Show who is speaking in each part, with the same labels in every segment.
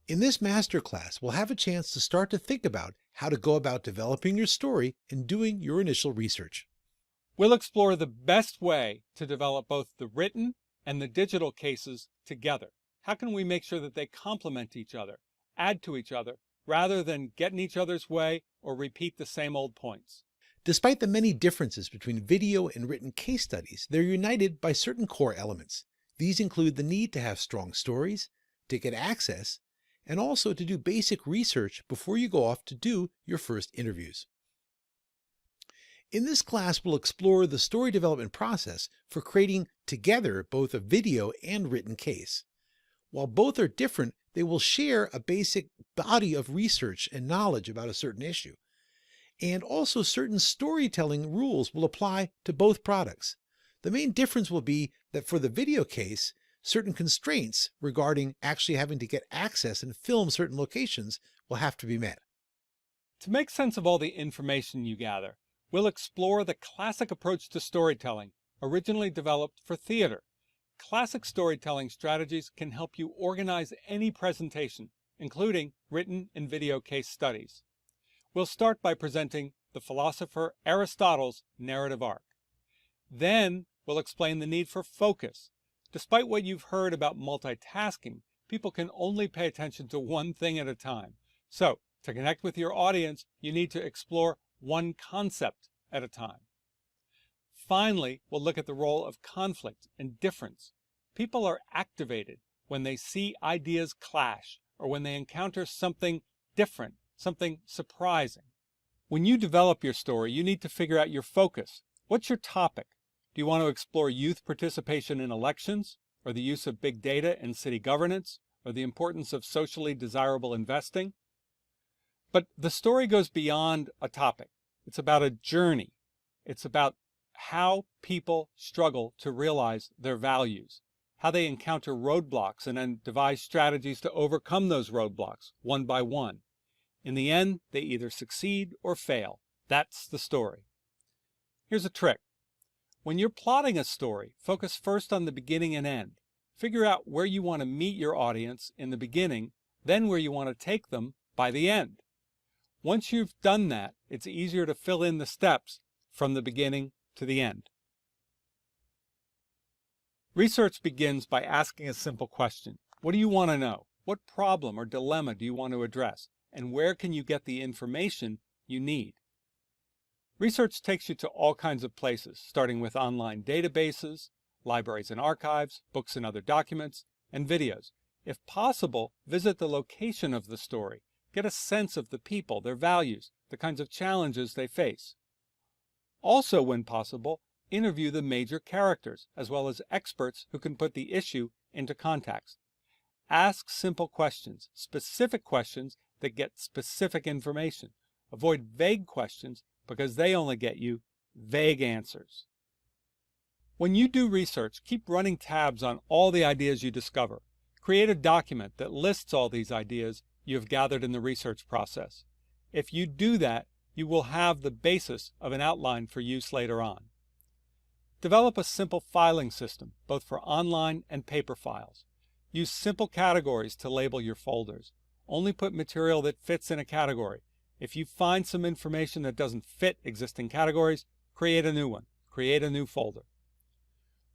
Speaker 1: In this masterclass, we'll have a chance to start to think about how to go about developing your story and doing your initial research.
Speaker 2: We'll explore the best way to develop both the written and the digital cases together. How can we make sure that they complement each other, add to each other, rather than get in each other's way or repeat the same old points?
Speaker 1: Despite the many differences between video and written case studies, they're united by certain core elements. These include the need to have strong stories, to get access, and also to do basic research before you go off to do your first interviews. In this class, we'll explore the story development process for creating together both a video and written case. While both are different, they will share a basic body of research and knowledge about a certain issue. And also certain storytelling rules will apply to both products. The main difference will be that for the video case, certain constraints regarding actually having to get access and film certain locations will have to be met.
Speaker 2: To make sense of all the information you gather, we'll explore the classic approach to storytelling, originally developed for theater. Classic storytelling strategies can help you organize any presentation, including written and video case studies. We'll start by presenting the philosopher Aristotle's narrative arc. Then we'll explain the need for focus. Despite what you've heard about multitasking, people can only pay attention to one thing at a time. So, to connect with your audience, you need to explore one concept at a time. Finally, we'll look at the role of conflict and difference. People are activated when they see ideas clash or when they encounter something different, something surprising. When you develop your story, you need to figure out your focus. What's your topic? Do you want to explore youth participation in elections, or the use of big data in city governance, or the importance of socially desirable investing? But the story goes beyond a topic. It's about a journey. It's about how people struggle to realize their values, how they encounter roadblocks and then devise strategies to overcome those roadblocks one by one. In the end, they either succeed or fail. That's the story. Here's a trick. When you're plotting a story, focus first on the beginning and end. Figure out where you want to meet your audience in the beginning, then where you want to take them by the end. Once you've done that, it's easier to fill in the steps from the beginning to the end. Research begins by asking a simple question. What do you want to know? What problem or dilemma do you want to address? And where can you get the information you need? Research takes you to all kinds of places, starting with online databases, libraries and archives, books and other documents, and videos. If possible, visit the location of the story. Get a sense of the people, their values, the kinds of challenges they face. Also, when possible, interview the major characters, as well as experts who can put the issue into context. Ask simple questions, specific questions that get specific information. Avoid vague questions because they only get you vague answers. When you do research, keep running tabs on all the ideas you discover. Create a document that lists all these ideas you have gathered in the research process. If you do that, you will have the basis of an outline for use later on. Develop a simple filing system, both for online and paper files. Use simple categories to label your folders. Only put material that fits in a category. If you find some information that doesn't fit existing categories, create a new one. Create a new folder.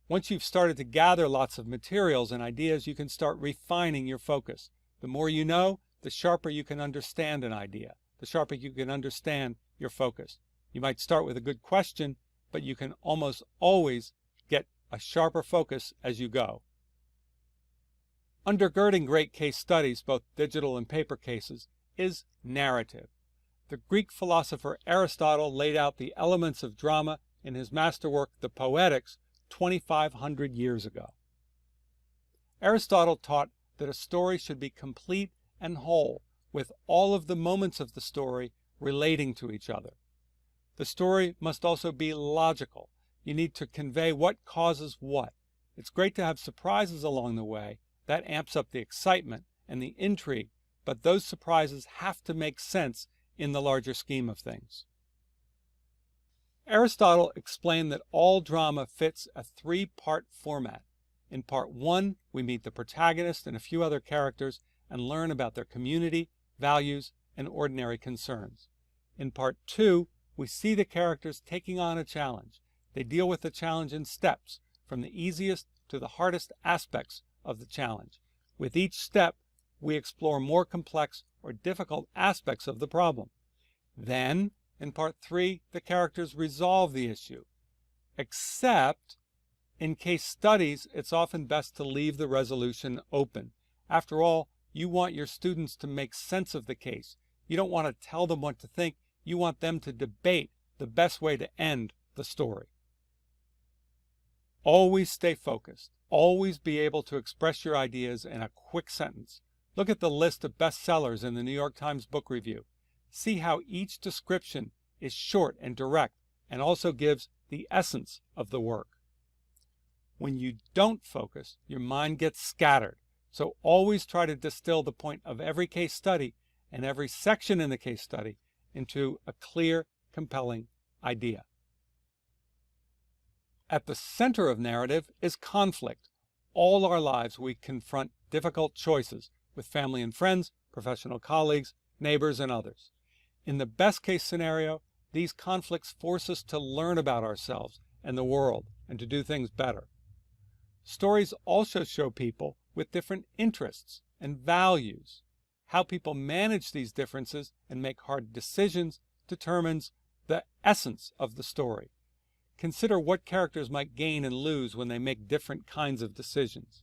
Speaker 2: Once you've started to gather lots of materials and ideas, you can start refining your focus. The more you know, the sharper you can understand an idea, the sharper you can understand your focus. You might start with a good question, but you can almost always get a sharper focus as you go. Undergirding great case studies, both digital and paper cases, is narrative. The Greek philosopher Aristotle laid out the elements of drama in his masterwork, The Poetics, 2,500 years ago. Aristotle taught that a story should be complete and whole, with all of the moments of the story relating to each other. The story must also be logical. You need to convey what causes what. It's great to have surprises along the way. That amps up the excitement and the intrigue, but those surprises have to make sense in the larger scheme of things. Aristotle explained that all drama fits a three-part format. In part one, we meet the protagonist and a few other characters, and learn about their community, values, and ordinary concerns. In Part 2, we see the characters taking on a challenge. They deal with the challenge in steps, from the easiest to the hardest aspects of the challenge. With each step, we explore more complex or difficult aspects of the problem. Then, in Part 3, the characters resolve the issue. Except, in case studies, it's often best to leave the resolution open. After all, you want your students to make sense of the case. You don't want to tell them what to think. You want them to debate the best way to end the story. Always stay focused. Always be able to express your ideas in a quick sentence. Look at the list of bestsellers in the New York Times Book Review. See how each description is short and direct and also gives the essence of the work. When you don't focus, your mind gets scattered. So always try to distill the point of every case study and every section in the case study into a clear, compelling idea. At the center of narrative is conflict. All our lives we confront difficult choices with family and friends, professional colleagues, neighbors, and others. In the best case scenario, these conflicts force us to learn about ourselves and the world and to do things better. Stories also show people with different interests and values. How people manage these differences and make hard decisions determines the essence of the story. Consider what characters might gain and lose when they make different kinds of decisions.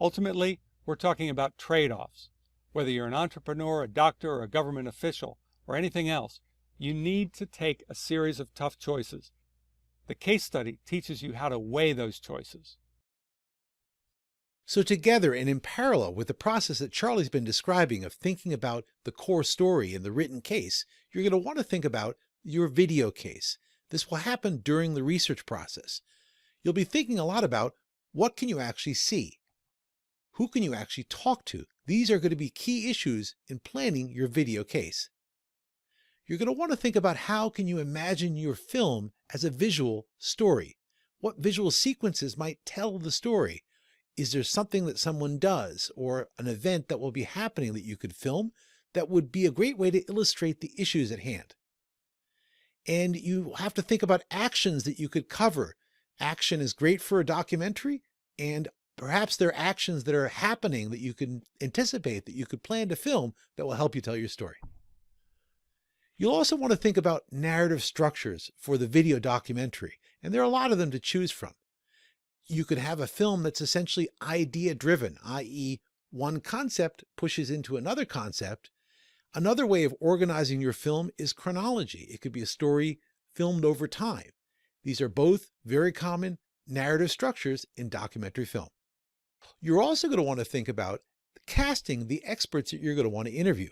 Speaker 2: Ultimately, we're talking about trade-offs. Whether you're an entrepreneur, a doctor, or a government official, or anything else, you need to take a series of tough choices. The case study teaches you how to weigh those choices.
Speaker 1: So together and in parallel with the process that Charlie's been describing of thinking about the core story in the written case, you're going to want to think about your video case. This will happen during the research process. You'll be thinking a lot about what can you actually see? Who can you actually talk to? These are going to be key issues in planning your video case. You're going to want to think about how can you imagine your film as a visual story? What visual sequences might tell the story? Is there something that someone does or an event that will be happening that you could film that would be a great way to illustrate the issues at hand? And you have to think about actions that you could cover. Action is great for a documentary, and perhaps there are actions that are happening that you can anticipate, that you could plan to film that will help you tell your story. You'll also want to think about narrative structures for the video documentary, and there are a lot of them to choose from. You could have a film that's essentially idea-driven, i.e., one concept pushes into another concept. Another way of organizing your film is chronology. It could be a story filmed over time. These are both very common narrative structures in documentary film. You're also going to want to think about casting the experts that you're going to want to interview.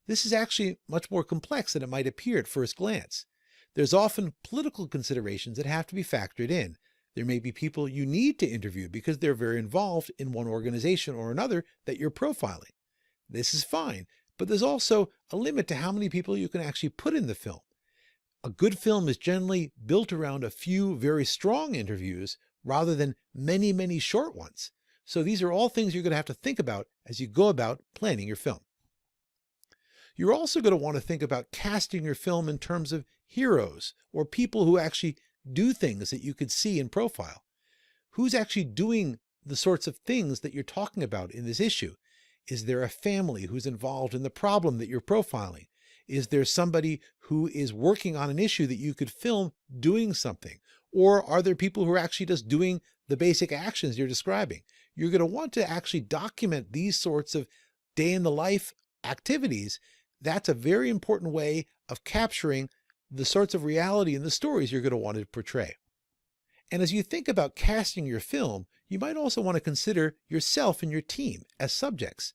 Speaker 1: This is actually much more complex than it might appear at first glance. There's often political considerations that have to be factored in. There may be people you need to interview because they're very involved in one organization or another that you're profiling. This is fine, but there's also a limit to how many people you can actually put in the film. A good film is generally built around a few very strong interviews rather than many, many short ones. So these are all things you're going to have to think about as you go about planning your film. You're also going to want to think about casting your film in terms of heroes or people who actually do things that you could see in profile. Who's actually doing the sorts of things that you're talking about in this issue? Is there a family who's involved in the problem that you're profiling? Is there somebody who is working on an issue that you could film doing something? Or are there people who are actually just doing the basic actions you're describing? You're going to want to actually document these sorts of day in the life activities. That's a very important way of capturing the sorts of reality in the stories you're going to want to portray. And as you think about casting your film, you might also want to consider yourself and your team as subjects.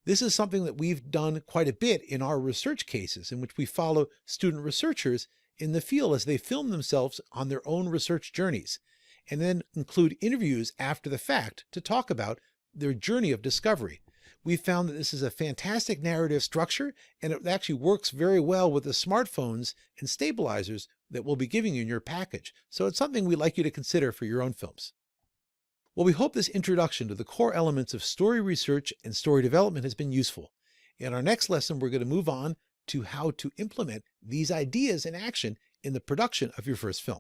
Speaker 1: This is something that we've done quite a bit in our research cases, in which we follow student researchers in the field as they film themselves on their own research journeys, and then include interviews after the fact to talk about their journey of discovery. We found that this is a fantastic narrative structure, and it actually works very well with the smartphones and stabilizers that we'll be giving you in your package. So it's something we'd like you to consider for your own films. Well, we hope this introduction to the core elements of story research and story development has been useful. In our next lesson, we're going to move on to how to implement these ideas in action in the production of your first film.